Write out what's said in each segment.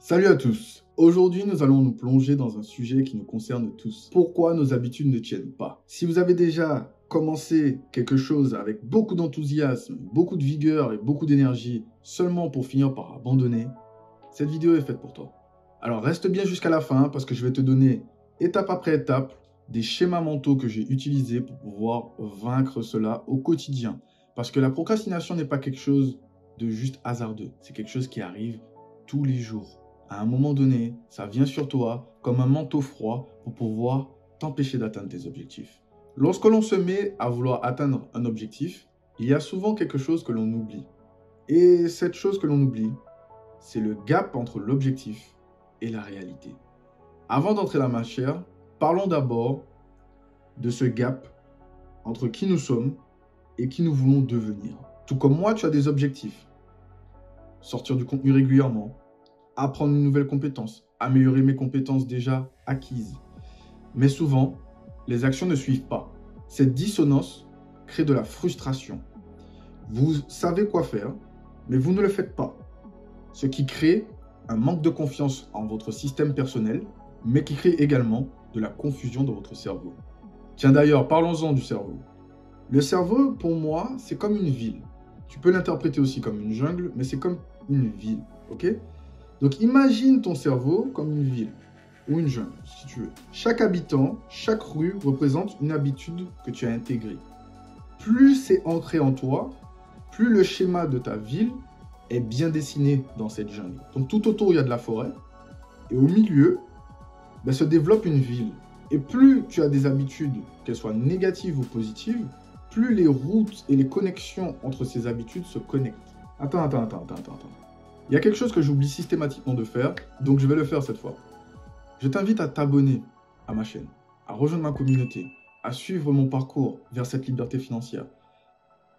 Salut à tous. Aujourd'hui, nous allons nous plonger dans un sujet qui nous concerne tous. Pourquoi nos habitudes ne tiennent pas? Si vous avez déjà commencé quelque chose avec beaucoup d'enthousiasme, beaucoup de vigueur et beaucoup d'énergie, seulement pour finir par abandonner, cette vidéo est faite pour toi. Alors reste bien jusqu'à la fin parce que je vais te donner, étape après étape, des schémas mentaux que j'ai utilisés pour pouvoir vaincre cela au quotidien. Parce que la procrastination n'est pas quelque chose de juste hasardeux. C'est quelque chose qui arrive tous les jours. À un moment donné, ça vient sur toi comme un manteau froid pour pouvoir t'empêcher d'atteindre tes objectifs. Lorsque l'on se met à vouloir atteindre un objectif, il y a souvent quelque chose que l'on oublie. Et cette chose que l'on oublie, c'est le gap entre l'objectif et la réalité. Avant d'entrer dans la matière, parlons d'abord de ce gap entre qui nous sommes et qui nous voulons devenir. Tout comme moi, tu as des objectifs. Sortir du contenu régulièrement, apprendre une nouvelle compétence, améliorer mes compétences déjà acquises. Mais souvent, les actions ne suivent pas. Cette dissonance crée de la frustration. Vous savez quoi faire, mais vous ne le faites pas. Ce qui crée un manque de confiance en votre système personnel, mais qui crée également de la confusion dans votre cerveau. Tiens d'ailleurs, parlons-en du cerveau. Le cerveau, pour moi, c'est comme une ville. Tu peux l'interpréter aussi comme une jungle, mais c'est comme une ville, ok ? Donc imagine ton cerveau comme une ville ou une jungle, si tu veux. Chaque habitant, chaque rue représente une habitude que tu as intégrée. Plus c'est ancré en toi, plus le schéma de ta ville est bien dessiné dans cette jungle. Donc tout autour, il y a de la forêt. Et au milieu, se développe une ville. Et plus tu as des habitudes, qu'elles soient négatives ou positives, plus les routes et les connexions entre ces habitudes se connectent. Attends. Il y a quelque chose que j'oublie systématiquement de faire, donc je vais le faire cette fois. Je t'invite à t'abonner à ma chaîne, à rejoindre ma communauté, à suivre mon parcours vers cette liberté financière,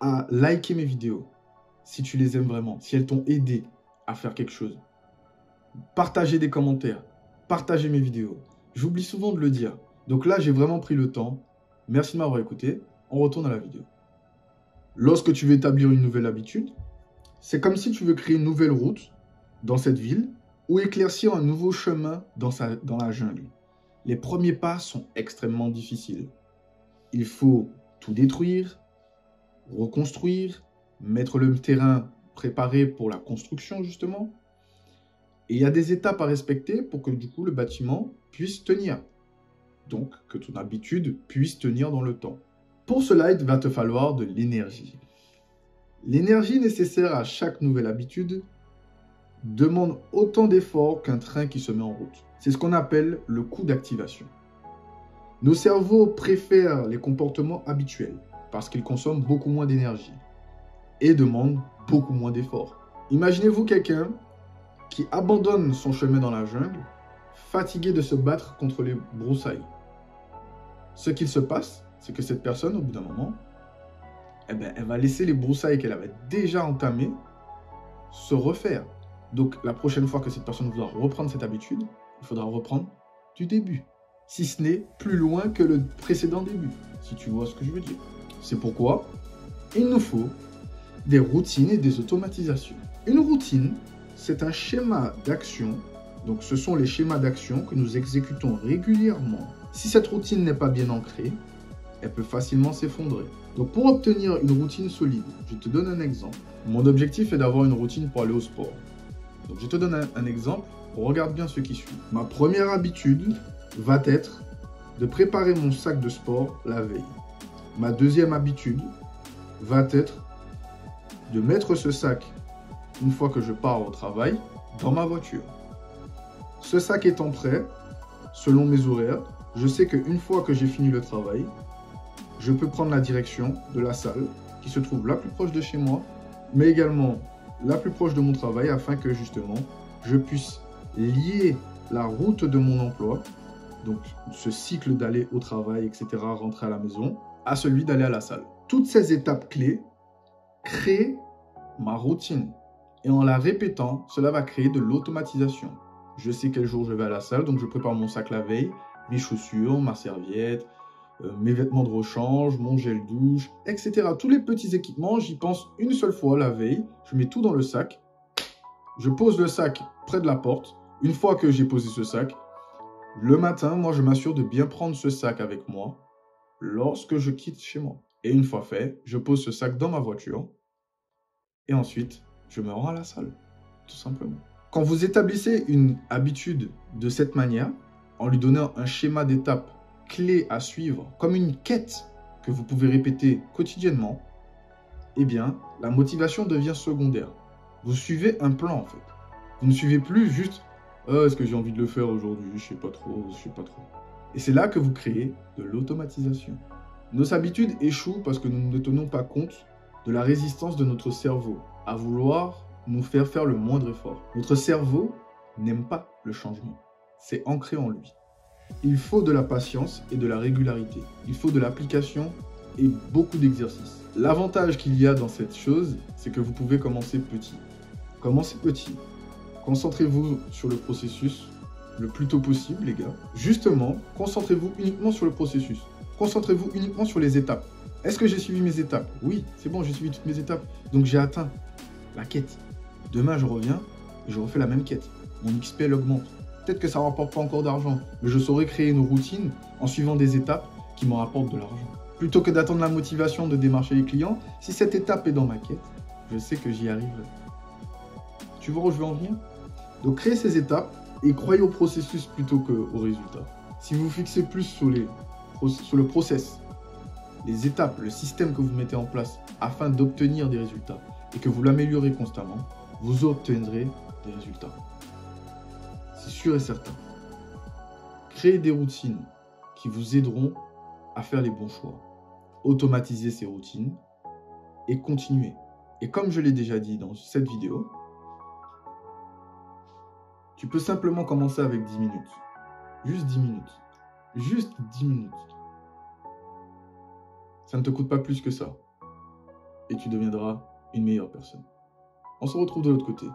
à liker mes vidéos, si tu les aimes vraiment, si elles t'ont aidé à faire quelque chose. Partager des commentaires, partager mes vidéos. J'oublie souvent de le dire. Donc là, j'ai vraiment pris le temps. Merci de m'avoir écouté. On retourne à la vidéo. Lorsque tu veux établir une nouvelle habitude, c'est comme si tu veux créer une nouvelle route dans cette ville ou éclaircir un nouveau chemin dans la jungle. Les premiers pas sont extrêmement difficiles. Il faut tout détruire, reconstruire, mettre le terrain préparé pour la construction justement. Et il y a des étapes à respecter pour que du coup le bâtiment puisse tenir. Donc que ton habitude puisse tenir dans le temps. Pour cela, il va te falloir de l'énergie. L'énergie nécessaire à chaque nouvelle habitude demande autant d'efforts qu'un train qui se met en route. C'est ce qu'on appelle le coût d'activation. Nos cerveaux préfèrent les comportements habituels parce qu'ils consomment beaucoup moins d'énergie et demandent beaucoup moins d'efforts. Imaginez-vous quelqu'un qui abandonne son chemin dans la jungle, fatigué de se battre contre les broussailles. Ce qu'il se passe, c'est que cette personne, au bout d'un moment, elle va laisser les broussailles qu'elle avait déjà entamées se refaire. Donc, la prochaine fois que cette personne voudra reprendre cette habitude, il faudra reprendre du début. Si ce n'est plus loin que le précédent début, si tu vois ce que je veux dire. C'est pourquoi il nous faut des routines et des automatisations. Une routine, c'est un schéma d'action. Donc, ce sont les schémas d'action que nous exécutons régulièrement. Si cette routine n'est pas bien ancrée, elle peut facilement s'effondrer. Donc, pour obtenir une routine solide, je te donne un exemple. Mon objectif est d'avoir une routine pour aller au sport. Donc, je te donne un exemple. Regarde bien ce qui suit. Ma première habitude va être de préparer mon sac de sport la veille. Ma deuxième habitude va être de mettre ce sac, une fois que je pars au travail, dans ma voiture. Ce sac étant prêt, selon mes horaires, je sais qu'une fois que j'ai fini le travail, je peux prendre la direction de la salle qui se trouve la plus proche de chez moi, mais également la plus proche de mon travail afin que justement je puisse lier la route de mon emploi, donc ce cycle d'aller au travail, etc., rentrer à la maison, à celui d'aller à la salle. Toutes ces étapes clés créent ma routine. Et en la répétant, cela va créer de l'automatisation. Je sais quel jour je vais à la salle, donc je prépare mon sac la veille, mes chaussures, ma serviette, mes vêtements de rechange, mon gel douche, etc. Tous les petits équipements, j'y pense une seule fois la veille. Je mets tout dans le sac. Je pose le sac près de la porte. Une fois que j'ai posé ce sac, le matin, moi, je m'assure de bien prendre ce sac avec moi lorsque je quitte chez moi. Et une fois fait, je pose ce sac dans ma voiture et ensuite, je me rends à la salle, tout simplement. Quand vous établissez une habitude de cette manière, en lui donnant un schéma d'étapes clé à suivre, comme une quête que vous pouvez répéter quotidiennement, eh bien, la motivation devient secondaire. Vous suivez un plan, en fait. Vous ne suivez plus juste « est-ce que j'ai envie de le faire aujourd'hui? Je sais pas trop, je sais pas trop. » Et c'est là que vous créez de l'automatisation. Nos habitudes échouent parce que nous ne tenons pas compte de la résistance de notre cerveau à vouloir nous faire faire le moindre effort. Notre cerveau n'aime pas le changement. C'est ancré en lui. Il faut de la patience et de la régularité. Il faut de l'application et beaucoup d'exercices. L'avantage qu'il y a dans cette chose, c'est que vous pouvez commencer petit. Commencez petit. Concentrez-vous sur le processus le plus tôt possible, les gars. Justement, concentrez-vous uniquement sur le processus. Concentrez-vous uniquement sur les étapes. Est-ce que j'ai suivi mes étapes? Oui, c'est bon, j'ai suivi toutes mes étapes. Donc j'ai atteint la quête. Demain, je reviens et je refais la même quête. Mon XP, elle augmente. Peut-être que ça ne rapporte pas encore d'argent, mais je saurai créer une routine en suivant des étapes qui me rapportent de l'argent. Plutôt que d'attendre la motivation de démarcher les clients, si cette étape est dans ma quête, je sais que j'y arriverai. Tu vois où je veux en venir? Donc créez ces étapes et croyez au processus plutôt qu'au résultat. Si vous fixez plus sur le process, les étapes, le système que vous mettez en place afin d'obtenir des résultats et que vous l'améliorez constamment, vous obtiendrez des résultats. C'est sûr et certain. Créez des routines qui vous aideront à faire les bons choix. Automatisez ces routines et continuez. Et comme je l'ai déjà dit dans cette vidéo, tu peux simplement commencer avec 10 minutes. Juste 10 minutes. Juste 10 minutes. Ça ne te coûte pas plus que ça. Et tu deviendras une meilleure personne. On se retrouve de l'autre côté.